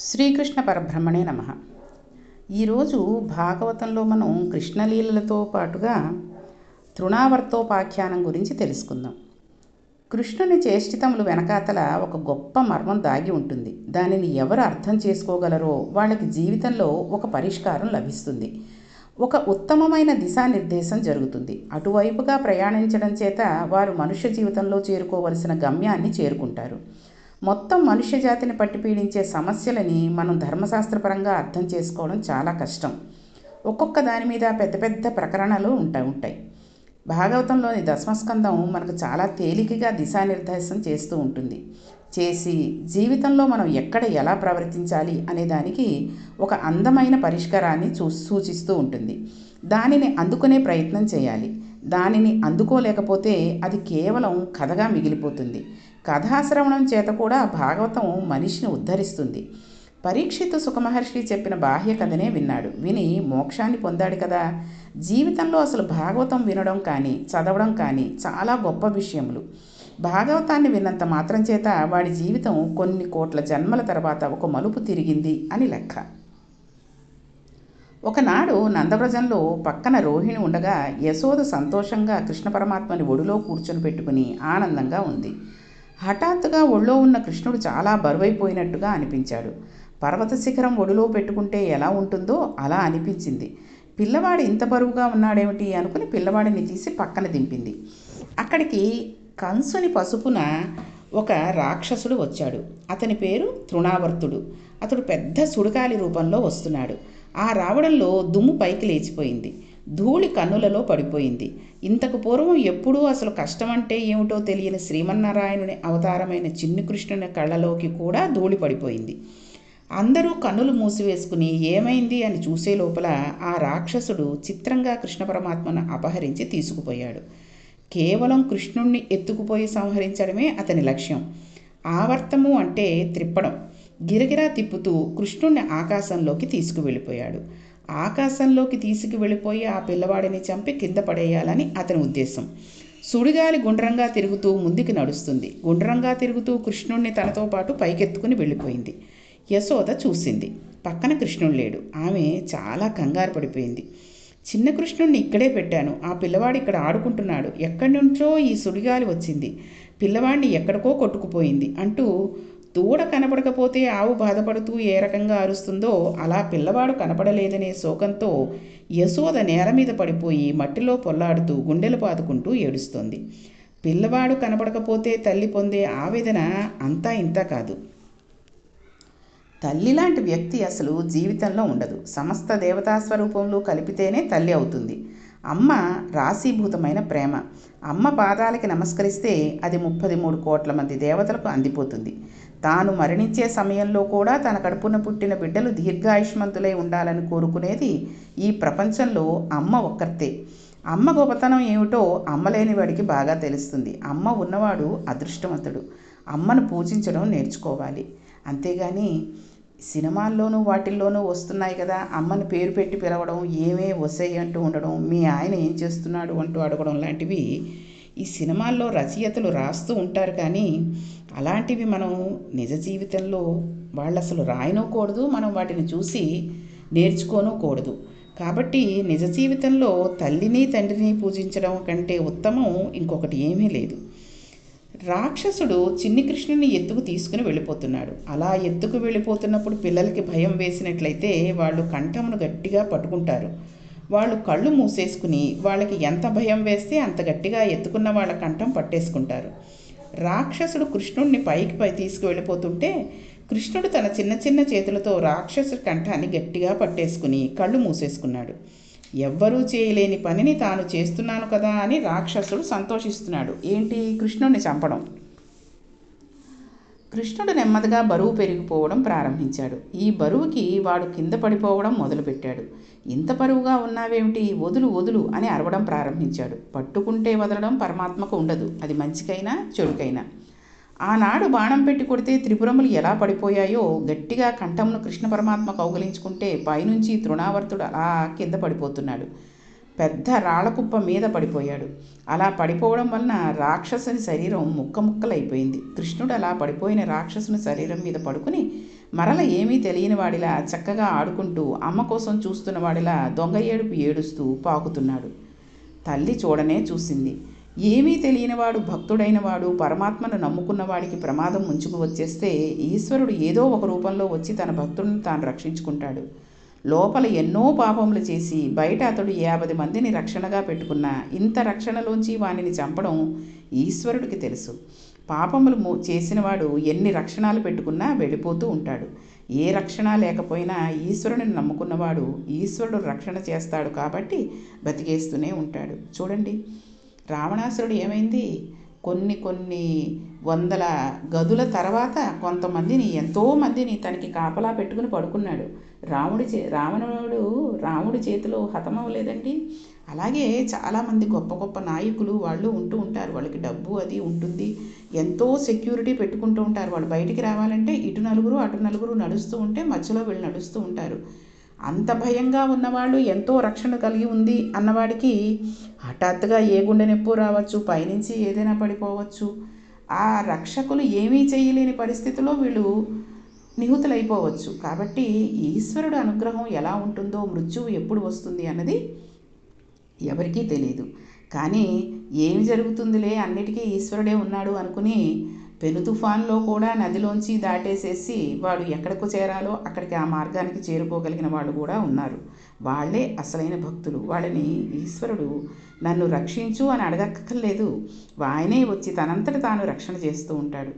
శ్రీకృష్ణ పరబ్రహ్మణే నమః. ఈరోజు భాగవతంలో మనం కృష్ణలీలలతో పాటుగా తృణావర్తోపాఖ్యానం గురించి తెలుసుకుందాం. కృష్ణుని చేష్టితములు వెనకాతల ఒక గొప్ప మర్మం దాగి ఉంటుంది. దానిని ఎవరు అర్థం చేసుకోగలరో వాళ్ళకి జీవితంలో ఒక పరిష్కారం లభిస్తుంది. ఒక ఉత్తమమైన దిశానిర్దేశం జరుగుతుంది. అటువైపుగా ప్రయాణించడం చేత వారు మనుష్య జీవితంలో చేరుకోవలసిన గమ్యాన్ని చేరుకుంటారు. మొత్తం మనుష్య జాతిని పట్టి పీడించే సమస్యలని మనం ధర్మశాస్త్రపరంగా అర్థం చేసుకోవడం చాలా కష్టం. ఒక్కొక్క దాని మీద పెద్ద పెద్ద ప్రకరణలు ఉంటాయి. భాగవతంలోని దశమస్కందం మనకు చాలా తేలికగా దిశానిర్దేశం చేస్తూ ఉంటుంది. చేసి జీవితంలో మనం ఎక్కడ ఎలా ప్రవర్తించాలి అనే దానికి ఒక అందమైన పరిష్కారాన్ని సూచిస్తూ ఉంటుంది. దానిని అందుకునే ప్రయత్నం చేయాలి. దానిని అందుకోలేకపోతే అది కేవలం కథగా మిగిలిపోతుంది. కథాశ్రవణం చేత కూడా భాగవతం మనిషిని ఉద్ధరిస్తుంది. పరీక్షితు సుఖమహర్షి చెప్పిన బాహ్య కథనే విన్నాడు. విని మోక్షాన్ని పొందాడు కదా. జీవితంలో అసలు భాగవతం వినడం కానీ చదవడం కానీ చాలా గొప్ప విషయములు. భాగవతాన్ని విన్నంత మాత్రం చేత వాడి జీవితం కొన్ని కోట్ల జన్మల తర్వాత ఒక మలుపు తిరిగింది అని లెక్క. ఒకనాడు నందవ్రజంలో పక్కన రోహిణి ఉండగా యశోద సంతోషంగా కృష్ణ పరమాత్మని ఒడిలో కూర్చొని పెట్టుకుని ఆనందంగా ఉంది. హఠాత్తుగా ఒళ్ళో ఉన్న కృష్ణుడు చాలా బరువైపోయినట్టుగా అనిపించాడు. పర్వత శిఖరం ఒడిలో పెట్టుకుంటే ఎలా ఉంటుందో అలా అనిపించింది. పిల్లవాడు ఇంత బరువుగా ఉన్నాడేమిటి అనుకుని పిల్లవాడిని తీసి పక్కన దింపింది. అక్కడికి కంసుని పసుపున ఒక రాక్షసుడు వచ్చాడు. అతని పేరు తృణావర్తుడు. అతడు పెద్ద సుడిగాలి రూపంలో వస్తున్నాడు. ఆ రావడంలో దుమ్ము పైకి లేచిపోయింది. ధూళి కన్నులలో పడిపోయింది. ఇంతకు పూర్వం ఎప్పుడూ అసలు కష్టమంటే ఏమిటో తెలియని శ్రీమన్నారాయణుని అవతారమైన చిన్ని కృష్ణుని కళ్ళలోకి కూడా ధూళి పడిపోయింది. అందరూ కన్నులు మూసివేసుకుని ఏమైంది అని చూసే లోపల ఆ రాక్షసుడు చిత్రంగా కృష్ణ పరమాత్మను అపహరించి తీసుకుపోయాడు. కేవలం కృష్ణుణ్ణి ఎత్తుకుపోయి సంహరించడమే అతని లక్ష్యం. ఆవర్తము అంటే త్రిప్పడం. గిరగిరా తిప్పుతూ కృష్ణుణ్ణి ఆకాశంలోకి తీసుకువెళ్ళిపోయాడు. ఆకాశంలోకి తీసుకువెళ్ళిపోయి ఆ పిల్లవాడిని చంపి కింద పడేయాలని అతని ఉద్దేశం. సుడిగాలి గుండ్రంగా తిరుగుతూ ముందుకు నడుస్తుంది. గుండ్రంగా తిరుగుతూ కృష్ణుణ్ణి తనతో పాటు పైకెత్తుకుని వెళ్ళిపోయింది. యశోద చూసింది. పక్కన కృష్ణుడు లేడు. ఆమె చాలా కంగారు పడిపోయింది. చిన్న కృష్ణుణ్ణి ఇక్కడే పెట్టాను. ఆ పిల్లవాడు ఇక్కడ ఆడుకుంటున్నాడు. ఎక్కడి నుంచో ఈ సుడిగాలి వచ్చింది. పిల్లవాడిని ఎక్కడికో కొట్టుకుపోయింది అంటూ దూడ కనపడకపోతే ఆవు బాధపడుతూ ఏ రకంగా అరుస్తుందో అలా పిల్లవాడు కనపడలేదనే శోకంతో యశోద నేల మీద పడిపోయి మట్టిలో పొల్లాడుతూ గుండెలు పాదుకుంటూ ఏడుస్తోంది. పిల్లవాడు కనపడకపోతే తల్లి పొందే ఆవేదన అంతా ఇంతా కాదు. తల్లి లాంటి వ్యక్తి అసలు జీవితంలో ఉండదు. సమస్త దేవతా స్వరూపంలో కలిపితేనే తల్లి అవుతుంది. అమ్మ రాశీభూతమైన ప్రేమ. అమ్మ పాదాలకి నమస్కరిస్తే అది 33 కోట్ల మంది దేవతలకు అందిపోతుంది. తాను మరణించే సమయంలో కూడా తన కడుపున పుట్టిన బిడ్డలు దీర్ఘాయుష్మంతులై ఉండాలని కోరుకునేది ఈ ప్రపంచంలో అమ్మ ఒక్కర్తే. అమ్మ గొప్పతనం ఏమిటో అమ్మలేని వాడికి బాగా తెలుస్తుంది. అమ్మ ఉన్నవాడు అదృష్టవంతుడు. అమ్మను పూజించడం నేర్చుకోవాలి. అంతేగాని సినిమాల్లోనూ వాటిల్లోనూ వస్తున్నాయి కదా, అమ్మని పేరు పెట్టి పిలవడం, ఏమే వసై అంటూ ఉండడం, మీ ఆయన ఏం చేస్తున్నాడు అంటూ అడగడం లాంటివి ఈ సినిమాల్లో రచయితలు రాస్తూ ఉంటారు. కానీ అలాంటివి మనం నిజ జీవితంలో వాళ్ళు అసలు రాయనూకూడదు. మనం వాటిని చూసి నేర్చుకోనూకూడదు. కాబట్టి నిజ జీవితంలో తల్లిని తండ్రిని పూజించడం కంటే ఉత్తమం ఇంకొకటి ఏమీ లేదు. రాక్షసుడు చిన్ని కృష్ణుని ఎత్తుకు తీసుకుని వెళ్ళిపోతున్నాడు. అలా ఎత్తుకు వెళ్ళిపోతున్నప్పుడు పిల్లలకి భయం వేసినట్లయితే వాళ్ళు కంఠమును గట్టిగా పట్టుకుంటారు. వాళ్ళు కళ్ళు మూసేసుకుని వాళ్ళకి ఎంత భయం వేస్తే అంత గట్టిగా ఎత్తుకున్న వాళ్ళ కంఠం పట్టేసుకుంటారు. రాక్షసుడు కృష్ణుడిని పైకి తీసుకువెళ్ళిపోతుంటే కృష్ణుడు తన చిన్న చిన్న చేతులతో రాక్షసుడి కంఠాన్ని గట్టిగా పట్టేసుకుని కళ్ళు మూసేసుకున్నాడు. ఎవ్వరూ చేయలేని పనిని తాను చేస్తున్నాను కదా అని రాక్షసుడు సంతోషిస్తున్నాడు. ఏంటి? కృష్ణుడిని చంపడం. కృష్ణుడు నెమ్మదిగా బరువు పెరిగిపోవడం ప్రారంభించాడు. ఈ బరువుకి వాడు కింద పడిపోవడం మొదలుపెట్టాడు. ఇంత బరువుగా ఉన్నావేమిటి, వదులు వదులు అని అరవడం ప్రారంభించాడు. పట్టుకుంటే వదలడం పరమాత్మకు ఉండదు. అది మంచికైనా చెడుకైనా. ఆనాడు బాణం పెట్టి కొడితే త్రిపురములు ఎలా పడిపోయాయో గట్టిగా కంఠమును కృష్ణ పరమాత్మ కౌగిలించుకుంటే పైనుంచి తృణావర్తుడు అలా కింద పడిపోతున్నాడు. పెద్ద రాళ్ళకుప్ప మీద పడిపోయాడు. అలా పడిపోవడం వలన రాక్షసుని శరీరం ముక్కముక్కలైపోయింది. కృష్ణుడు అలా పడిపోయిన రాక్షసుని శరీరం మీద పడుకుని మరల ఏమీ తెలియని వాడిలా చక్కగా ఆడుకుంటూ అమ్మ కోసం చూస్తున్న వాడిలా దొంగ ఏడుపు ఏడుస్తూ పాకుతున్నాడు. తల్లి చూడనే చూసింది. ఏమీ తెలియనివాడు, భక్తుడైనవాడు, పరమాత్మను నమ్ముకున్నవాడికి ప్రమాదం ముంచుకు వచ్చేస్తే ఈశ్వరుడు ఏదో ఒక రూపంలో వచ్చి తన భక్తుడిని తాను రక్షించుకుంటాడు. లోపల ఎన్నో పాపములు చేసి బయట అతడు 50 మందిని రక్షణగా పెట్టుకున్న ఇంత రక్షణలోంచి వానిని చంపడం ఈశ్వరుడికి తెలుసు. పాపములు చేసినవాడు ఎన్ని రక్షణాలు పెట్టుకున్నా వెళ్ళిపోతూ ఉంటాడు. ఏ రక్షణ లేకపోయినా ఈశ్వరుని నమ్ముకున్నవాడు ఈశ్వరుడు రక్షణ చేస్తాడు కాబట్టి బతికేస్తూనే ఉంటాడు. చూడండి, రావణాసురుడు ఏమైంది? కొన్ని వందల గదుల తర్వాత కొంతమందిని, ఎంతోమందిని తనకి కాపలా పెట్టుకుని పడుకున్నాడు. రాముడి చేతిలో హతమవ్వలేదండి. అలాగే చాలామంది గొప్ప గొప్ప నాయకులు వాళ్ళు ఉంటూ ఉంటారు. వాళ్ళకి డబ్బు అది ఉంటుంది, ఎంతో సెక్యూరిటీ పెట్టుకుంటూ ఉంటారు. వాళ్ళు బయటికి రావాలంటే ఇటు నలుగురు అటు నలుగురు నడుస్తూ ఉంటే మధ్యలో వీళ్ళు నడుస్తూ ఉంటారు. అంత భయంగా ఉన్నవాళ్ళు, ఎంతో రక్షణ కలిగి ఉంది అన్నవాడికి హఠాత్తుగా ఏ గుండె నొప్పి రావచ్చు, పైనుంచి ఏదైనా పడిపోవచ్చు. ఆ రక్షకులు ఏమీ చేయలేని పరిస్థితిలో వీళ్ళు నిహతులైపోవచ్చు. కాబట్టి ఈశ్వరుడు అనుగ్రహం ఎలా ఉంటుందో, మృత్యువు ఎప్పుడు వస్తుంది అన్నది ఎవరికీ తెలియదు. కానీ ఏమి జరుగుతుందిలే, అన్నిటికీ ఈశ్వరుడే ఉన్నాడు అనుకుని పెను తుఫాన్లో కూడా నదిలోంచి దాటేసేసి వాడు ఎక్కడికి చేరాలో అక్కడికి ఆ మార్గానికి చేరుకోగలిగిన వాళ్ళు కూడా ఉన్నారు. వాళ్ళే అసలైన భక్తులు. వాళ్ళని ఈశ్వరుడు నన్ను రక్షించు అని అడగక్కర్లేదు, ఆయనే వచ్చి తనంతట తాను రక్షణ చేస్తూ ఉంటాడు.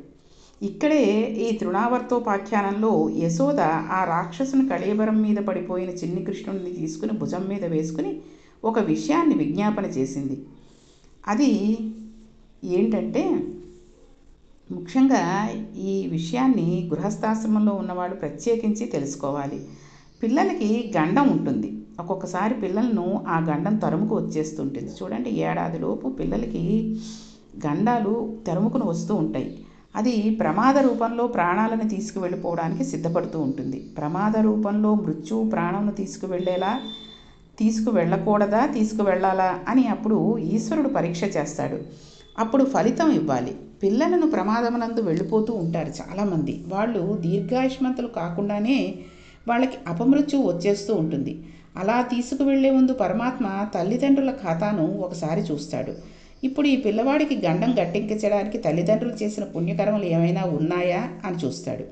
ఇక్కడే ఈ తృణావర్తోపాఖ్యానంలో యశోద ఆ రాక్షసుని కళేబరం మీద పడిపోయిన చిన్ని కృష్ణుడిని తీసుకుని భుజం మీద వేసుకుని ఒక విషయాన్ని విజ్ఞాపన చేసింది. అది ఏంటంటే, ముఖ్యంగా ఈ విషయాన్ని గృహస్థాశ్రమంలో ఉన్నవాడు ప్రత్యేకించి తెలుసుకోవాలి. పిల్లలకి గండం ఉంటుంది. ఒక్కొక్కసారి పిల్లలను ఆ గండం తరుముకు వచ్చేస్తుంటుంది. చూడండి, ఏడాదిలోపు పిల్లలకి గండాలు తరుముకుని వస్తూ ఉంటాయి. అది ప్రమాద రూపంలో ప్రాణాలను తీసుకువెళ్ళిపోవడానికి సిద్ధపడుతూ ఉంటుంది. ప్రమాద రూపంలో మృత్యువు ప్రాణంను తీసుకువెళ్ళకూడదా, తీసుకువెళ్ళాలా అని అప్పుడు ఈశ్వరుడు పరీక్ష చేస్తాడు. అప్పుడు ఫలితం ఇవ్వాలి. పిల్లలను ప్రమాదమునందు వెళ్ళిపోతూ ఉంటారు చాలామంది. వాళ్ళు దీర్ఘాయుష్మంతులు కాకుండానే వాళ్ళకి అపమృత్యువు వచ్చేస్తూ ఉంటుంది. అలా తీసుకువెళ్లే ముందు పరమాత్మ తల్లిదండ్రుల ఖాతాను ఒకసారి చూస్తాడు. ఇప్పుడు ఈ పిల్లవాడికి గండం గట్టెక్కించడానికి తల్లిదండ్రులు చేసిన పుణ్యకర్మలు ఏమైనా ఉన్నాయా అని చూస్తాడు.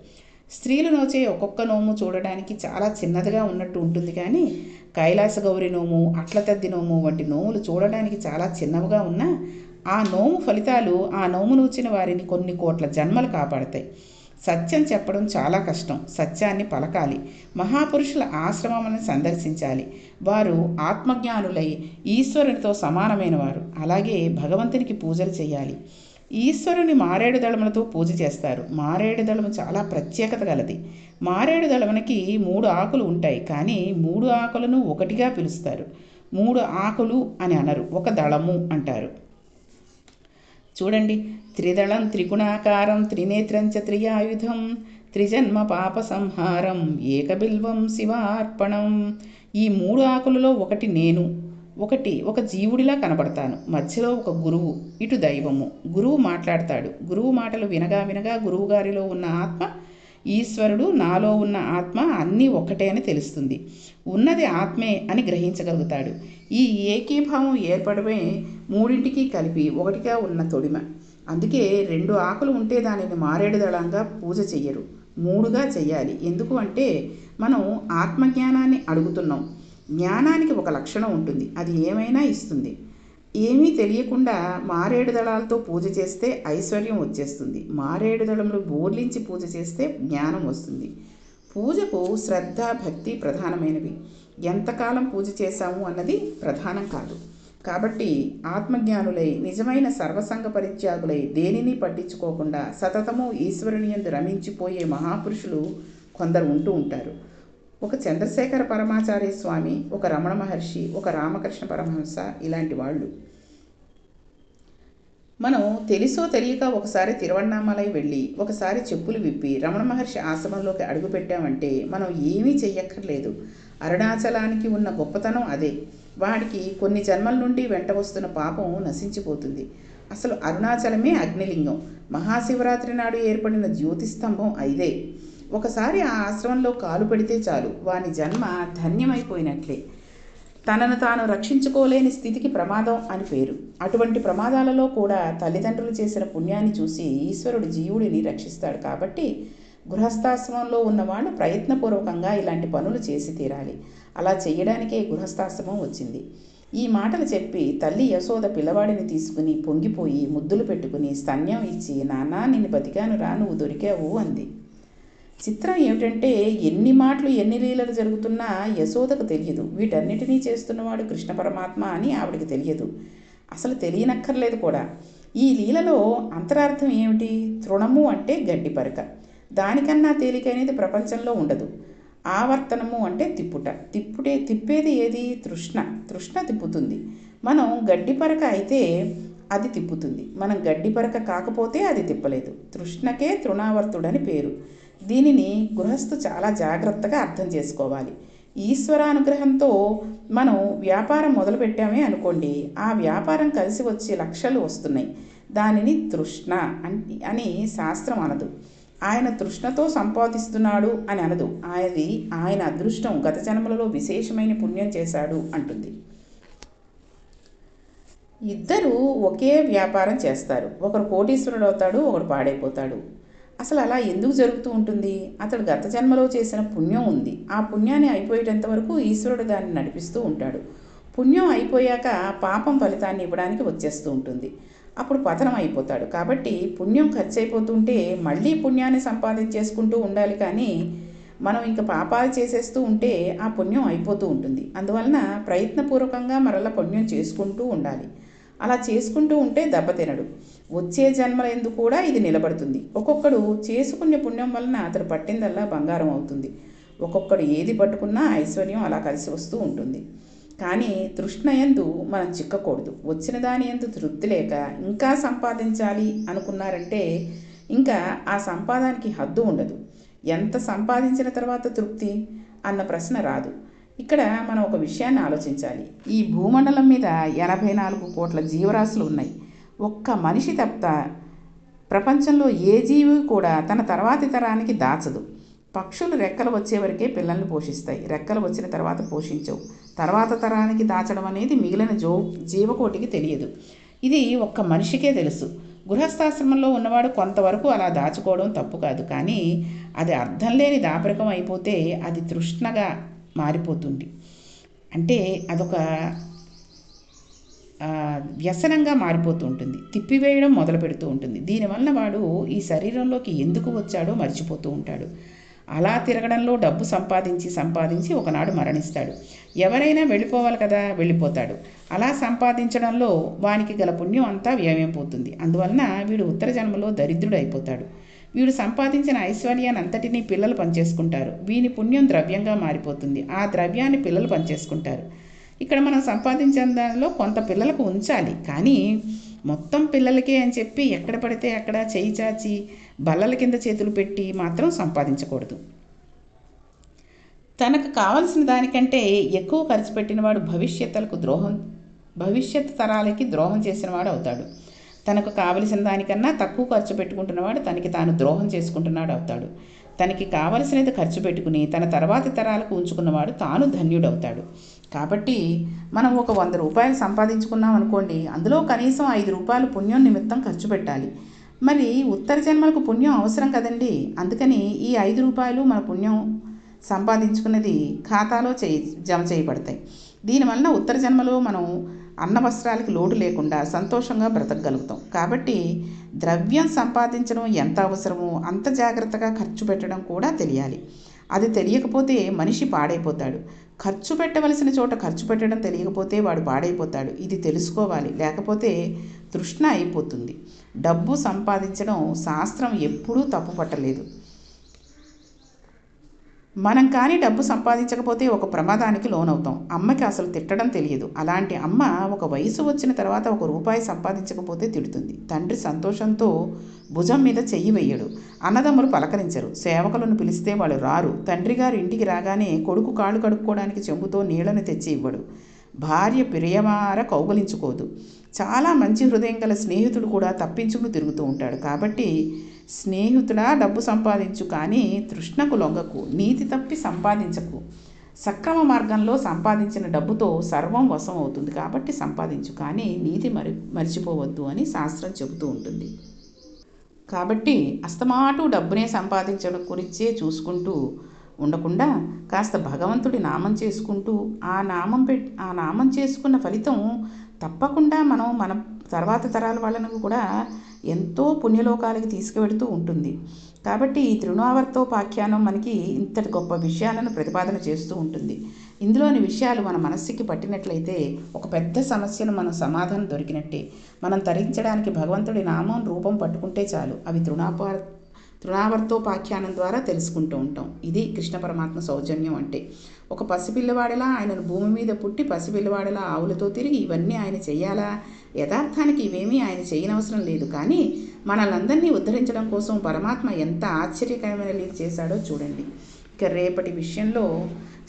స్త్రీలు నోచే ఒక్కొక్క నోము చూడడానికి చాలా చిన్నదిగా ఉన్నట్టు ఉంటుంది, కానీ కైలాస గౌరి నోము, అట్లతద్ది నోము వంటి నోములు చూడడానికి చాలా చిన్నవిగా ఉన్నా ఆ నోము ఫలితాలు ఆ నోము నూచిన వారిని కొన్ని కోట్ల జన్మలు కాపాడతాయి. సత్యం చెప్పడం చాలా కష్టం. సత్యాన్ని పలకాలి. మహాపురుషుల ఆశ్రమాలను సందర్శించాలి. వారు ఆత్మజ్ఞానులై ఈశ్వరునితో సమానమైన వారు. అలాగే భగవంతునికి పూజలు చేయాలి. ఈశ్వరుని మారేడు దళములతో పూజ చేస్తారు. మారేడు దళము చాలా ప్రత్యేకత గలది. మారేడు దళమునకి 3 ఆకులు ఉంటాయి, కానీ 3 ఆకులను ఒకటిగా పిలుస్తారు. 3 ఆకులు అని అనరు, ఒక దళము అంటారు. చూడండి, త్రిదళం త్రిగుణాకారం త్రినేత్రంచ త్రియాయుధం త్రిజన్మ పాప సంహారం ఏకబిల్వం శివార్పణం. ఈ 3 ఆకులలో ఒకటి నేను, ఒక జీవుడిలా కనబడతాను. మధ్యలో ఒక గురువు, ఇటు దైవము. గురువు మాట్లాడతాడు. గురువు మాటలు వినగా వినగా గురువు గారిలో ఉన్న ఆత్మ ఈశ్వరుడు, నాలో ఉన్న ఆత్మ అన్నీ ఒక్కటే అని తెలుస్తుంది. ఉన్నది ఆత్మే అని గ్రహించగలుగుతాడు. ఈ ఏకీభావం ఏర్పడమే మూడింటికి కలిపి ఒకటిగా ఉన్న తొడిమ. అందుకే 2 ఆకులు ఉంటే దానిని మారేడు దళంగా పూజ చెయ్యరు, 3గా చెయ్యాలి. ఎందుకు అంటే మనం ఆత్మజ్ఞానాన్ని అడుగుతున్నాం. జ్ఞానానికి ఒక లక్షణం ఉంటుంది, అది ఏమైనా ఇస్తుంది. ఏమీ తెలియకుండా మారేడు దళాలతో పూజ చేస్తే ఐశ్వర్యం వచ్చేస్తుంది. మారేడు దళములు బోర్లించి పూజ చేస్తే జ్ఞానం వస్తుంది. పూజకు శ్రద్ధ, భక్తి ప్రధానమైనవి. ఎంతకాలం పూజ చేశాము అన్నది ప్రధానం కాదు. కాబట్టి ఆత్మజ్ఞానులై నిజమైన సర్వసంగ పరిత్యాగులై దేనిని పట్టించుకోకుండా సతతము ఈశ్వరుని యందు రమించిపోయే మహాపురుషులు కొందరు ఉంటూ ఉంటారు. ఒక చంద్రశేఖర పరమాచార్య స్వామి, ఒక రమణ మహర్షి, ఒక రామకృష్ణ పరమహంస, ఇలాంటి వాళ్ళు. మనం తెలుసో తెలియక ఒకసారి తిరువణ్ణామలై వెళ్ళి ఒకసారి చెప్పులు విప్పి రమణ మహర్షి ఆశ్రమంలోకి అడుగుపెట్టామంటే మనం ఏమీ చెయ్యక్కర్లేదు. అరుణాచలానికి ఉన్న గొప్పతనం అదే. వాడికి కొన్ని జన్మల నుండి వెంట వస్తున్న పాపం నశించిపోతుంది. అసలు అరుణాచలమే అగ్నిలింగం. మహాశివరాత్రి నాడు ఏర్పడిన జ్యోతిస్తంభం ఐదే. ఒకసారి ఆ ఆశ్రమంలో కాలు పెడితే చాలు వాని జన్మ ధన్యమైపోయినట్లే. తనను తాను రక్షించుకోలేని స్థితికి ప్రమాదం అని పేరు. అటువంటి ప్రమాదాలలో కూడా తల్లిదండ్రులు చేసిన పుణ్యాన్ని చూసి ఈశ్వరుడు జీవుడిని రక్షిస్తాడు. కాబట్టి గృహస్థాశ్రమంలో ఉన్నవాళ్ళు ప్రయత్నపూర్వకంగా ఇలాంటి పనులు చేసి తీరాలి. అలా చేయడానికే గృహస్థాశ్రమం వచ్చింది. ఈ మాటలు చెప్పి తల్లి యశోద పిల్లవాడిని తీసుకుని పొంగిపోయి ముద్దులు పెట్టుకుని స్తన్యం ఇచ్చి, నాన్నా నిన్ను బతికాను రా, నువ్వు దొరికావు అంది. చిత్రం ఏమిటంటే ఎన్ని మాటలు ఎన్ని లీలలు జరుగుతున్నా యశోదకు తెలియదు. వీటన్నిటినీ చేస్తున్నవాడు కృష్ణ పరమాత్మ అని ఆవిడికి తెలియదు. అసలు తెలియనక్కర్లేదు కూడా. ఈ లీలలో అంతరార్థం ఏమిటి? తృణము అంటే గడ్డి పరక. దానికన్నా తేలికైనది ప్రపంచంలో ఉండదు. ఆవర్తనము అంటే తిప్పేది ఏది? తృష్ణ తిప్పుతుంది. మనం గడ్డి పరక అయితే అది తిప్పుతుంది. మనం గడ్డి పరక కాకపోతే అది తిప్పలేదు. తృష్ణకే తృణావర్తుడని పేరు. దీనిని గృహస్థు చాలా జాగ్రత్తగా అర్థం చేసుకోవాలి. ఈశ్వరానుగ్రహంతో మనం వ్యాపారం మొదలుపెట్టామే అనుకోండి, ఆ వ్యాపారం కలిసి వచ్చి లక్షలు వస్తున్నాయి. దానిని తృష్ణ అని శాస్త్రం అనదు. ఆయన తృష్ణతో సంపాదిస్తున్నాడు అని అనదు. ఆయన అదృష్టం, గత జన్మలలో విశేషమైన పుణ్యం చేశాడు అంటుంది. ఇద్దరు ఒకే వ్యాపారం చేస్తారు. ఒకరు కోటీశ్వరుడు అవుతాడు, ఒకడు పాడైపోతాడు. అసలు అలా ఎందుకు జరుగుతూ ఉంటుంది? అతడు గత జన్మలో చేసిన పుణ్యం ఉంది. ఆ పుణ్యాన్ని అయిపోయేటంత వరకు ఈశ్వరుడు దాన్ని నడిపిస్తూ ఉంటాడు. పుణ్యం అయిపోయాక పాపం ఫలితాన్ని ఇవ్వడానికి వచ్చేస్తూ ఉంటుంది. అప్పుడు పతనం అయిపోతాడు. కాబట్టి పుణ్యం ఖర్చు అయిపోతుంటే మళ్ళీ పుణ్యాన్ని సంపాదించేసుకుంటూ ఉండాలి. కానీ మనం ఇంకా పాపాలు చేసేస్తూ ఉంటే ఆ పుణ్యం అయిపోతూ ఉంటుంది. అందువలన ప్రయత్నపూర్వకంగా మరలా పుణ్యం చేసుకుంటూ ఉండాలి. అలా చేసుకుంటూ ఉంటే దెబ్బతినడు. వచ్చే జన్మల ఎందు కూడా ఇది నిలబడుతుంది. ఒక్కొక్కడు చేసుకునే పుణ్యం వలన అతడు పట్టిందల్లా బంగారం అవుతుంది. ఒక్కొక్కడు ఏది పట్టుకున్నా ఐశ్వర్యం అలా కలిసి వస్తూ ఉంటుంది. కానీ తృష్ణ యందు మనం చిక్కకూడదు. వచ్చిన దాని యందు తృప్తి లేక ఇంకా సంపాదించాలి అనుకున్నారంటే ఇంకా ఆ సంపాదనకి హద్దు ఉండదు. ఎంత సంపాదించిన తర్వాత తృప్తి అన్న ప్రశ్న రాదు. ఇక్కడ మనం ఒక విషయాన్ని ఆలోచించాలి. ఈ భూమండలం మీద 84 కోట్ల జీవరాశులు ఉన్నాయి. ఒక్క మనిషి తప్ప ప్రపంచంలో ఏ జీవి కూడా తన తర్వాతి తరానికి దాచదు. పక్షులు రెక్కలు వచ్చేవరకే పిల్లల్ని పోషిస్తాయి. రెక్కలు వచ్చిన తర్వాత పోషించవు. తర్వాత తరానికి దాచడం అనేది మిగిలిన జీవకోటికి తెలియదు. ఇది ఒక్క మనిషికే తెలుసు. గృహస్థాశ్రమంలో ఉన్నవాడు కొంతవరకు అలా దాచుకోవడం తప్పు కాదు. కానీ అది అర్థం లేని దాపరికం అయిపోతే అది తృష్ణగా మారిపోతుంది. అంటే అదొక వ్యసనంగా మారిపోతూ ఉంటుంది. తిప్పివేయడం మొదలు పెడుతూ ఉంటుంది. దీనివల్ల వాడు ఈ శరీరంలోకి ఎందుకు వచ్చాడో మర్చిపోతూ ఉంటాడు. అలా తిరగడంలో డబ్బు సంపాదించి ఒకనాడు మరణిస్తాడు. ఎవరైనా వెళ్ళిపోవాలి కదా, వెళ్ళిపోతాడు. అలా సంపాదించడంలో వానికి గల పుణ్యం అంతా వ్యయమైపోతుంది. అందువలన వీడు ఉత్తర జన్మలో దరిద్రుడు అయిపోతాడు. వీడు సంపాదించిన ఐశ్వర్యాన్ని అంతటినీ పిల్లలు పనిచేసుకుంటారు. వీని పుణ్యం ద్రవ్యంగా మారిపోతుంది. ఆ ద్రవ్యాన్ని పిల్లలు పనిచేసుకుంటారు. ఇక్కడ మనం సంపాదించిన దానిలో కొంత పిల్లలకు ఉంచాలి. కానీ మొత్తం పిల్లలకే అని చెప్పి ఎక్కడ పడితే అక్కడ చేయి చాచి బల్లల కింద చేతులు పెట్టి మాత్రం సంపాదించకూడదు. తనకు కావలసిన దానికంటే ఎక్కువ ఖర్చు పెట్టినవాడు భవిష్యత్ తరాలకి ద్రోహం చేసినవాడు అవుతాడు. తనకు కావలసిన దానికన్నా తక్కువ ఖర్చు పెట్టుకుంటున్నవాడు తనకి తాను ద్రోహం చేసుకుంటున్నాడు అవుతాడు. తనకి కావలసినది ఖర్చు పెట్టుకుని తన తర్వాతి తరాలకు ఉంచుకున్నవాడు తాను ధన్యుడవుతాడు. కాబట్టి మనం ఒక 100 రూపాయలు సంపాదించుకున్నాం అనుకోండి, అందులో కనీసం 5 రూపాయలు పుణ్యం నిమిత్తం ఖర్చు పెట్టాలి. మరి ఉత్తర జన్మలకు పుణ్యం అవసరం కదండి. అందుకని ఈ 5 రూపాయలు మన పుణ్యం సంపాదించుకున్నది ఖాతాలో జమ చేయబడతాయి. దీనివల్ల ఉత్తర జన్మలో మనం అన్న వస్త్రాలకి లోటు లేకుండా సంతోషంగా బ్రతకగలుగుతాం. కాబట్టి ద్రవ్యం సంపాదించడం ఎంత అవసరమో అంత జాగ్రత్తగా ఖర్చు పెట్టడం కూడా తెలియాలి. అది తెలియకపోతే మనిషి పాడైపోతాడు. ఖర్చు పెట్టవలసిన చోట ఖర్చు పెట్టడం తెలియకపోతే వాడు పాడైపోతాడు. ఇది తెలుసుకోవాలి. లేకపోతే తృష్ణ అయిపోతుంది. డబ్బు సంపాదించడం శాస్త్రం ఎప్పుడూ తప్పు పట్టలేదు. మనం కానీ డబ్బు సంపాదించకపోతే ఒక ప్రమాదానికి లోనవుతాం. అమ్మకి అసలు తిట్టడం తెలియదు. అలాంటి అమ్మ ఒక వయసు వచ్చిన తర్వాత 1 రూపాయి సంపాదించకపోతే తిడుతుంది. తండ్రి సంతోషంతో భుజం మీద చెయ్యి వెయ్యడు. అన్నదమ్ములు పలకరించరు. సేవకులను పిలిస్తే వాళ్ళు రారు. తండ్రి గారు ఇంటికి రాగానే కొడుకు కాళ్ళు కడుక్కోవడానికి చెంబుతో నీళ్లను తెచ్చి ఇవ్వడు. భార్య ప్రియమార కౌగలించుకోదు. చాలా మంచి హృదయం గల స్నేహితుడు కూడా తప్పించుకుని తిరుగుతూ ఉంటాడు. కాబట్టి స్నేహితుడా డబ్బు సంపాదించు, కానీ తృష్ణకు లొంగకు, నీతి తప్పి సంపాదించకు. సక్రమ మార్గంలో సంపాదించిన డబ్బుతో సర్వం వశం అవుతుంది. కాబట్టి సంపాదించు, కానీ నీతి మరిచిపోవద్దు అని శాస్త్రం చెబుతూ ఉంటుంది. కాబట్టి అస్తమాటు డబ్బునే సంపాదించడం గురించే చూసుకుంటూ ఉండకుండా కాస్త భగవంతుడి నామం చేసుకుంటూ ఆ నామం చేసుకున్న ఫలితం తప్పకుండా మన తర్వాత తరాల వాళ్ళను కూడా ఎంతో పుణ్యలోకాలకి తీసుకువెడుతూ ఉంటుంది. కాబట్టి ఈ తృణావర్తోపాఖ్యానం మనకి ఇంతటి గొప్ప విషయాలను ప్రతిపాదన చేస్తూ ఉంటుంది. ఇందులోని విషయాలు మన మనస్సుకి పట్టినట్లయితే ఒక పెద్ద సమస్యను మనం సమాధానం దొరికినట్టే. మనం తరించడానికి భగవంతుడి నామం రూపం పట్టుకుంటే చాలు. అవి తృణావర్తోపాఖ్యానం ద్వారా తెలుసుకుంటూ ఉంటాం. ఇది కృష్ణ పరమాత్మ సౌజన్యం అంటే. ఒక పసిపిల్లవాడిలా ఆయనను భూమి మీద పుట్టి పసిపిల్లవాడిలా ఆవులతో తిరిగి ఇవన్నీ ఆయన చెయ్యాలా? యథార్థానికి ఇవేమీ ఆయన చేయనవసరం లేదు. కానీ మనల్నందరినీ ఉద్ధరించడం కోసం పరమాత్మ ఎంత ఆశ్చర్యకరమైన లీల చేశాడో చూడండి. ఇక రేపటి విషయంలో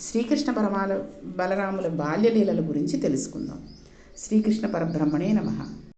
శ్రీకృష్ణ బలరాముల బాల్యలీలల గురించి తెలుసుకుందాం. శ్రీకృష్ణ పరబ్రహ్మణే నమః.